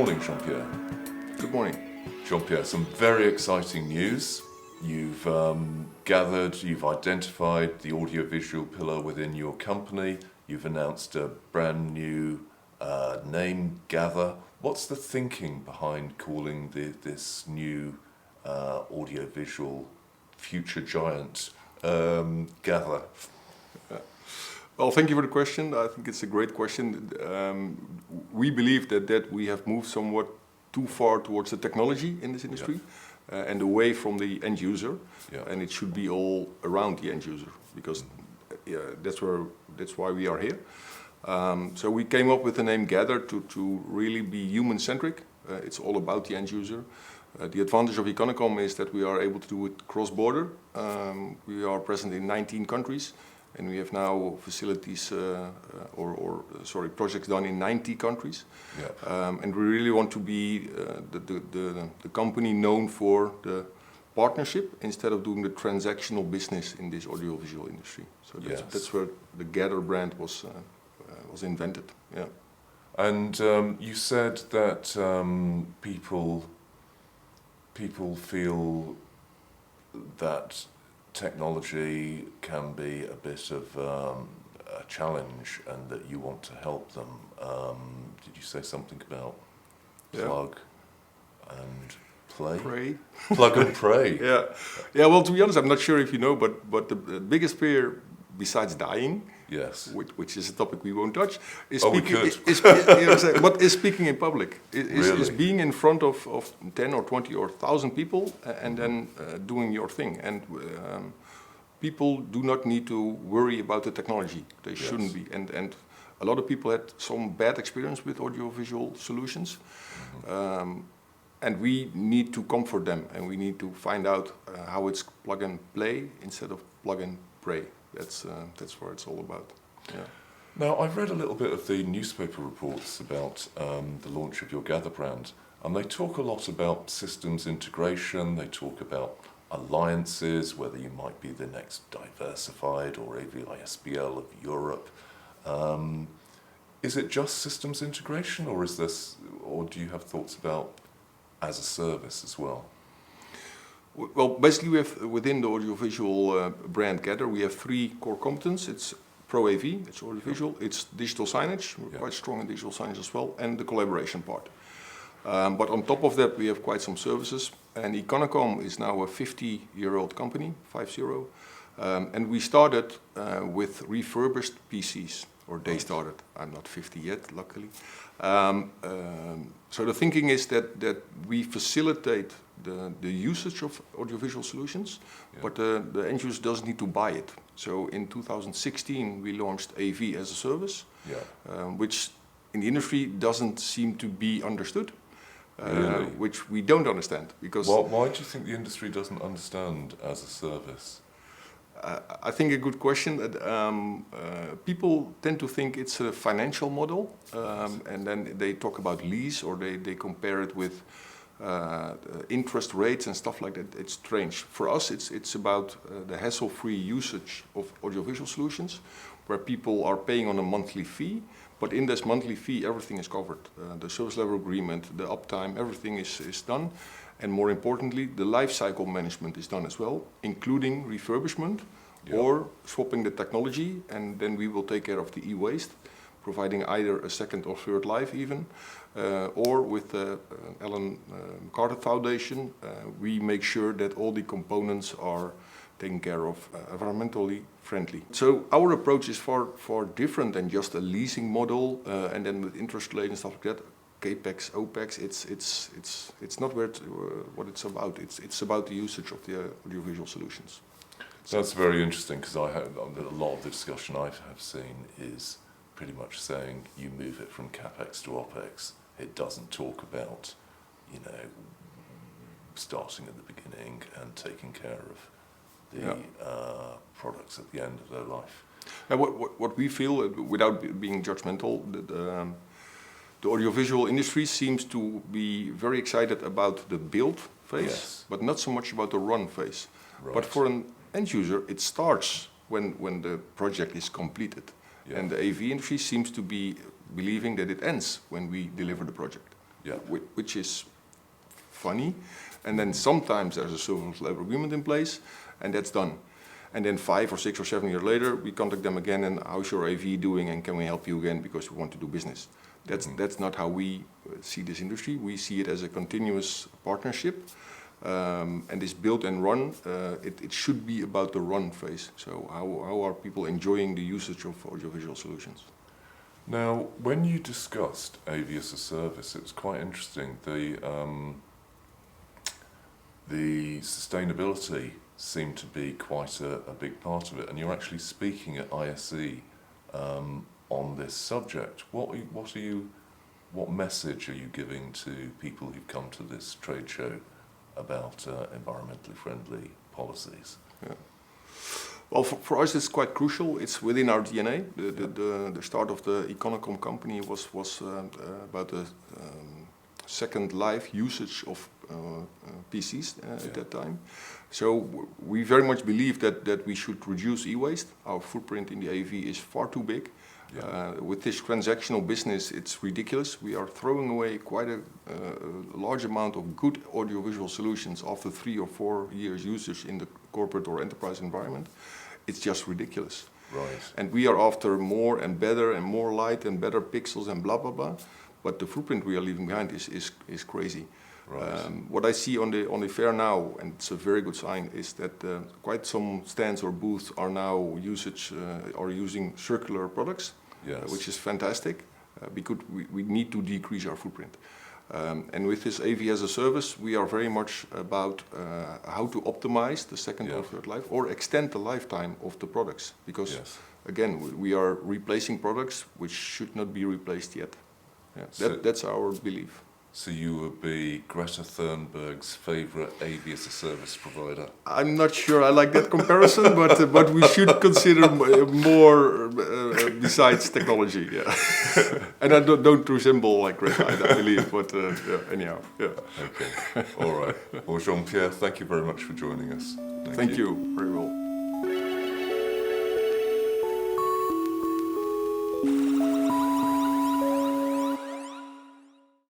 morning, Jean-Pierre. Good morning. Jean-Pierre, some very exciting news. You've you've identified the audiovisual pillar within your company. You've announced a brand new name, Gather. What's the thinking behind calling this new audiovisual future giant Gather? Well, thank you for the question. I think it's a great question. We believe that we have moved somewhat too far towards the technology in this industry and away from the end user. Yeah. And it should be all around the end user because that's why we are here. So we came up with the name Gather to really be human-centric. It's all about the end user. The advantage of Econocom is that we are able to do it cross-border. We are present in 19 countries. And we have now facilities, projects done in 90 countries. Yeah. And we really want to be the company known for the partnership instead of doing the transactional business in this audiovisual industry. So that's where the Gather brand was invented. Yeah. And you said that people feel that technology can be a bit of a challenge and that you want to help them. Did you say something about plug and play? Pray. Plug and pray. Yeah. Well, to be honest, I'm not sure if you know, but the biggest fear besides dying, yes, which is a topic we won't touch, is we speaking. could. What is speaking in public? Is Really? being in front of 10 or 20 or 1,000 people and then doing your thing. And people do not need to worry about the technology. They shouldn't be. And a lot of people had some bad experience with audiovisual solutions. Mm-hmm. And we need to comfort them, and we need to find out how it's plug and play instead of plug and pray. That's what it's all about. Yeah. Now, I've read a little bit of the newspaper reports about the launch of your Gather brand, and they talk a lot about systems integration. They talk about alliances, whether you might be the next Diversified or AVI-SPL of Europe. Is it just systems integration, or do you have thoughts about as a service as well? Well, basically, we have within the audiovisual brand Gather, we have 3 core competences. It's Pro AV, it's audiovisual. It's digital signage. We're quite strong in digital signage as well, and the collaboration part. But on top of that, we have quite some services. And Econocom is now a 50-year-old company, 50. And we started with refurbished PCs, or they started. I'm not 50 yet, luckily. So the thinking is that we facilitate the usage of audiovisual solutions, but the end user doesn't need to buy it. So in 2016 we launched AV as a service, which in the industry doesn't seem to be understood, really? Which we don't understand. Because why do you think the industry doesn't understand as a service? I think a good question. People tend to think it's a financial model, and then they talk about lease, or they compare it with interest rates and stuff like that. It's strange. For us, it's about the hassle-free usage of audiovisual solutions, where people are paying on a monthly fee, but in this monthly fee, everything is covered. The service level agreement, the uptime, everything is done. And more importantly, the life cycle management is done as well, including refurbishment or swapping the technology, and then we will take care of the e-waste, providing either a second or third life even, or with the Ellen Carter Foundation, we make sure that all the components are taken care of, environmentally friendly. So our approach is far different than just a leasing model, and then with interest rate and stuff like that. CAPEX, OPEX, it's not what it's about. It's about the usage of the audiovisual solutions. That's very interesting, because a lot of the discussion I have seen is pretty much saying you move it from CAPEX to OPEX. It doesn't talk about, starting at the beginning and taking care of the products at the end of their life. Now, what we feel, without being judgmental, the audiovisual industry seems to be very excited about the build phase, but not so much about the run phase. Right. But for an end user, it starts when the project is completed. And the AV industry seems to be believing that it ends when we deliver the project. Yeah. which is funny. And then sometimes there's a service level agreement in place, and that's done. And then 5 or 6 or 7 years later, we contact them again, and how's your AV doing, and can we help you again because we want to do business. That's not how we see this industry. We see it as a continuous partnership, and this build and run, it should be about the run phase. So how are people enjoying the usage of audiovisual solutions? Now, when you discussed AV as a service, it was quite interesting. The sustainability seemed to be quite a big part of it, and you're actually speaking at ISE on this subject. What message are you giving to people who've come to this trade show about environmentally friendly policies? Yeah. Well, for us, it's quite crucial. It's within our DNA. The start of the Econocom company was about the second life usage of PCs at that time. So we very much believe that we should reduce e-waste. Our footprint in the AV is far too big. Yeah. With this transactional business, it's ridiculous. We are throwing away quite a large amount of good audiovisual solutions after 3 or 4 years usage in the corporate or enterprise environment. It's just ridiculous. Right. And we are after more and better and more light and better pixels and blah, blah, blah. But the footprint we are leaving behind is crazy. Right. What I see on the fair now, and it's a very good sign, is that quite some stands or booths are now using circular products, yes. Which is fantastic because we need to decrease our footprint. And with this AV as a service, we are very much about how to optimize the second or third life or extend the lifetime of the products. Because, yes. Again, we are replacing products which should not be replaced yet. Yeah, that's our belief. So you would be Greta Thurnberg's favourite AV as a service provider? I'm not sure I like that comparison, but we should consider more besides technology. Yeah, and I don't resemble like Greta, I believe. But anyhow, yeah. Okay, all right. Well, Jean-Pierre, thank you very much for joining us. Thank you. Very well.